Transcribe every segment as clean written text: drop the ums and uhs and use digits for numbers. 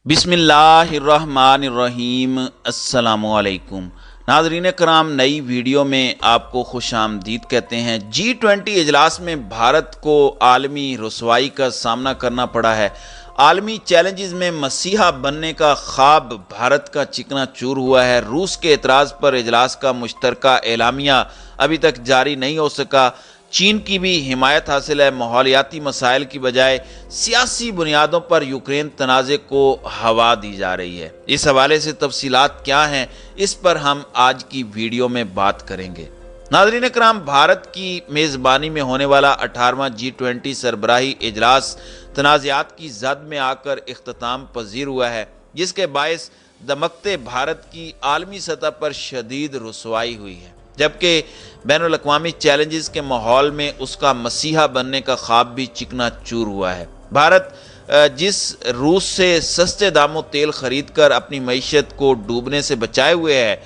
बिस्मिल्लाहिर्रहमानिर्रहीम। अस्सलामुअलैकुम नाज़रीन कराम, नई वीडियो में आपको खुश आमदीद कहते हैं। G20 इजलास में भारत को आलमी रुसवाई का सामना करना पड़ा है। आलमी चैलेंजेस में मसीहा बनने का ख्वाब भारत का चिकना चूर हुआ है। रूस के एतराज़ पर इजलास का मुश्तरका एलामिया अभी तक जारी नहीं हो सका। चीन की भी हिमायत हासिल है। माहौलियाती मसाइल की बजाय सियासी बुनियादों पर यूक्रेन तनाज़े को हवा दी जा रही है। इस हवाले से तफसीलात क्या हैं, इस पर हम आज की वीडियो में बात करेंगे। नाज़रीन कराम, भारत की मेज़बानी में होने वाला 18वां G20 सरबराही इजलास तनाज़ात की जद में आकर इख्तिताम पजीर हुआ है, जिसके बायस दमकते भारत की आलमी सतह पर शदीद रुसवाई हुई है, जबकि बैनुल अक़वामी चैलेंजेस के माहौल में उसका मसीहा बनने का ख्वाब भी चिकना चूर हुआ है। भारत जिस रूस से सस्ते दामों तेल खरीद कर अपनी मईशत को डूबने से बचाए हुए है,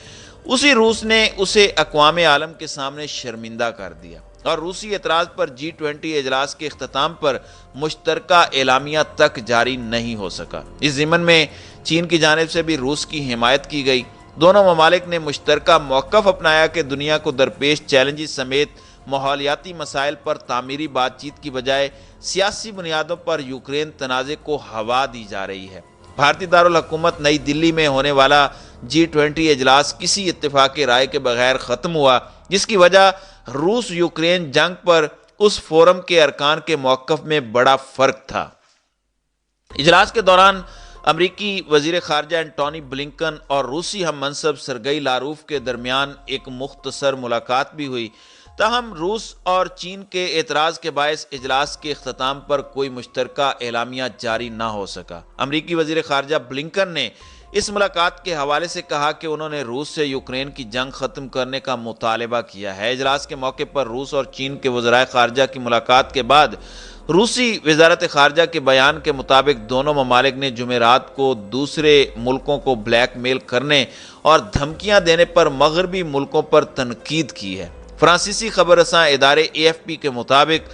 उसी रूस ने उसे अक़वाम आलम के सामने शर्मिंदा कर दिया और रूसी एतराज़ पर G20 इजलास के इख्तिताम पर मुश्तरका एलामिया तक जारी नहीं हो सका। इस ज़िमन में चीन की जानिब से भी रूस की हिमायत की गई। दोनों ममालिक ने मुश्तरका मौक़िफ़ अपनाया कि दुनिया को दरपेश चैलेंजेस समेत माहौलियाती मसाइल पर तामीरी बातचीत की बजाय सियासी बुनियादों पर यूक्रेन तनाज़े को हवा दी जा रही है। भारतीय दारुल हुकूमत नई दिल्ली में होने वाला G20 इजलास किसी इत्तेफाक़ राय के बगैर ख़त्म हुआ, जिसकी वजह रूस यूक्रेन जंग पर उस फोरम के अरकान के मौक़िफ़ में बड़ा फ़र्क था। इजलास के दौरान अमरीकी वज़ीर ख़ारजा एंटोनी ब्लिंकन और रूसी हम मनसब सरगई लारूफ के दरमियान एक मुख्तसर मुलाकात भी हुई। ताहम रूस और चीन के एतराज़ के बायस इजलास के इख्तिताम पर कोई मुश्तरका एलामिया जारी ना हो सका। अमरीकी वज़ीर ख़ारजा ब्लिंकन ने इस मुलाकात के हवाले से कहा कि उन्होंने रूस से यूक्रेन की जंग ख़त्म करने का मुतालबा किया है। इजलास के मौके पर रूस और चीन के वज़राए ख़ारजा की मुलाकात के बाद रूसी वज़ारत ख़ारजा के बयान के मुताबिक दोनों ममालिक ने जुमेरात को दूसरे मुल्कों को ब्लैकमेल करने और धमकियां देने पर मगरबी मुल्कों पर तनकीद की है। फ्रांसीसी खबर रसां इदारे AFP के मुताबिक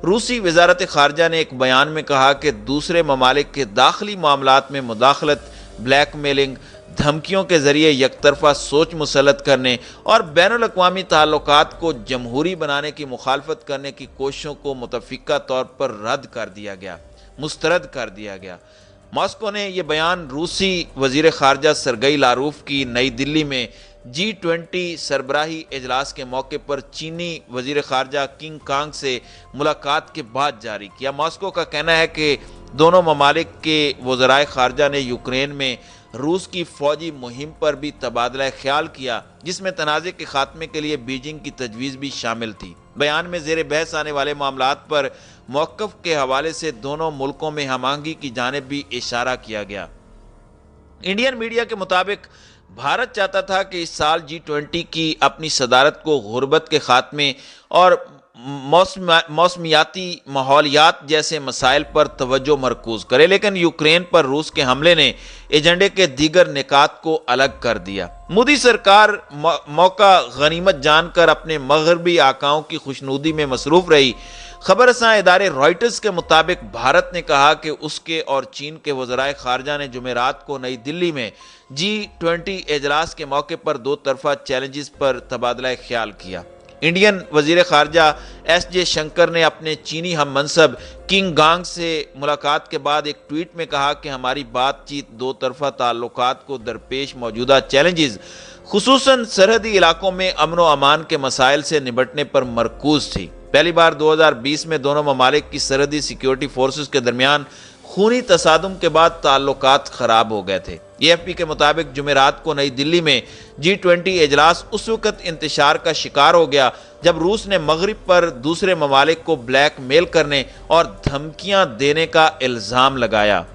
रूसी वज़ारत ख़ारजा ने एक बयान में कहा कि दूसरे ममालिक के दाखिली मामलात में मुदाखलत, ब्लैकमेलिंग, धमकियों के ज़रिए यकतरफा सोच मुसलत करने और बैनुल अक़वामी ताल्लुकात को जमहूरी बनाने की मुखालफत करने की कोशिशों को मुतफ़िक़ा तौर पर मुस्तरद कर दिया गया। मॉस्को ने यह बयान रूसी वज़ीर ख़ारजा सरगई लारूफ की नई दिल्ली में G20 सरबराही इजलास के मौके पर चीनी वज़ीर ख़ारजा किंग कांग से मुलाकात के बाद जारी किया। मॉस्को का कहना है कि दोनों ममालिक के वज़राए ख़ारजा ने यूक्रेन में रूस की फ़ौजी मुहिम पर भी तबादला ख्याल किया, जिसमें तनाज़े के ख़ात्मे के लिए बीजिंग की तजवीज़ भी शामिल थी। बयान में ज़ेर बहस आने वाले मामलात पर मौक़िफ़ के हवाले से दोनों मुल्कों में हमांगी की जानिब भी इशारा किया गया। इंडियन मीडिया के मुताबिक भारत चाहता था कि इस साल G20 की अपनी सदारत को गुर्बत के ख़ात्मे और मौसमियाती माहौलियात जैसे मसाइल पर तवज्जो मरकूज़ करे, लेकिन यूक्रेन पर रूस के हमले ने एजेंडे के दीगर निकात को अलग कर दिया। मोदी सरकार मौका गनीमत जानकर अपने मगरबी आकाओं की खुशनुदी में मसरूफ़ रही। खबर रसां इदारे रॉयटर्स के मुताबिक भारत ने कहा कि उसके और चीन के वज़राए ख़ारजा ने जुमेरात को नई दिल्ली में G20 इजलास के मौके पर दो तरफ़ा चैलेंजेस पर तबादला ख्याल किया। इंडियन वज़ीर ख़ारजा S. जयशंकर ने अपने चीनी हम मनसब किंग गांग से मुलाकात के बाद एक ट्वीट में कहा कि हमारी बातचीत दो तरफ़ा ताल्लुकात को दरपेश मौजूदा चैलेंजेस, खुसूसन सरहदी इलाकों में अमन व अमान के मसाइल से निपटने पर मरकूज़ थी। पहली बार 2020 में दोनों ममालिक की सरहदी सिक्योरिटी फोर्सेस के दरमियान खूनी तसादुम के बाद ताल्लुकात ख़राब हो गए थे। AFP के मुताबिक जुमेरात को नई दिल्ली में G20 इजलास उस वक़्त इंतशार का शिकार हो गया जब रूस ने मगरिब पर दूसरे ममालिक को ब्लैकमेल करने और धमकियां देने का इल्ज़ाम लगाया।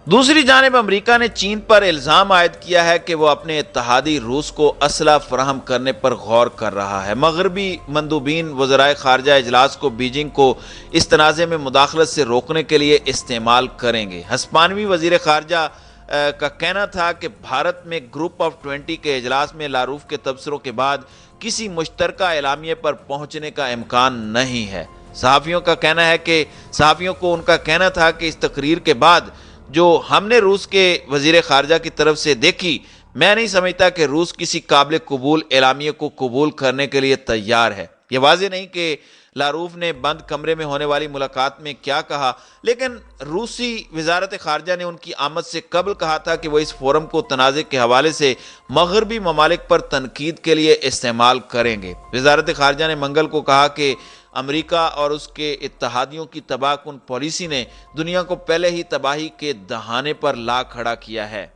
दूसरी जानिब अमरीका ने चीन पर इल्ज़ाम आयद किया है कि वो अपने इत्तहादी रूस को असला फराहम करने पर गौर कर रहा है। मगरबी मंदूबीन वज़राए ख़ारजा इजलास को बीजिंग को इस तनाज़े में मुदाखलत से रोकने के लिए इस्तेमाल करेंगे। हिस्पानवी वज़ीर ख़ारजा का कहना था कि भारत में ग्रुप ऑफ 20 के इजलास में लारूफ के तबसरों के बाद किसी मुश्तरका एलामिये पर पहुँचने का इम्कान नहीं है। सहाफ़ियों को उनका कहना था कि इस तकरीर के बाद جو ہم نے روس کے وزیر خارجہ کی طرف سے دیکھی، میں نہیں سمجھتا کہ روس کسی قابل قبول اعلامیے کو قبول کرنے کے لیے تیار ہے۔ یہ واضح نہیں کہ لاروف نے بند کمرے میں ہونے والی ملاقات میں کیا کہا، لیکن روسی وزارت خارجہ نے ان کی آمد سے قبل کہا تھا کہ وہ اس فورم کو تنازع کے حوالے سے مغربی ممالک پر تنقید کے لیے استعمال کریں گے۔ وزارت خارجہ نے منگل کو کہا کہ امریکہ اور اس کے اتحادیوں کی تباہ کن پالیسی نے دنیا کو پہلے ہی تباہی کے دہانے پر لا کھڑا کیا ہے۔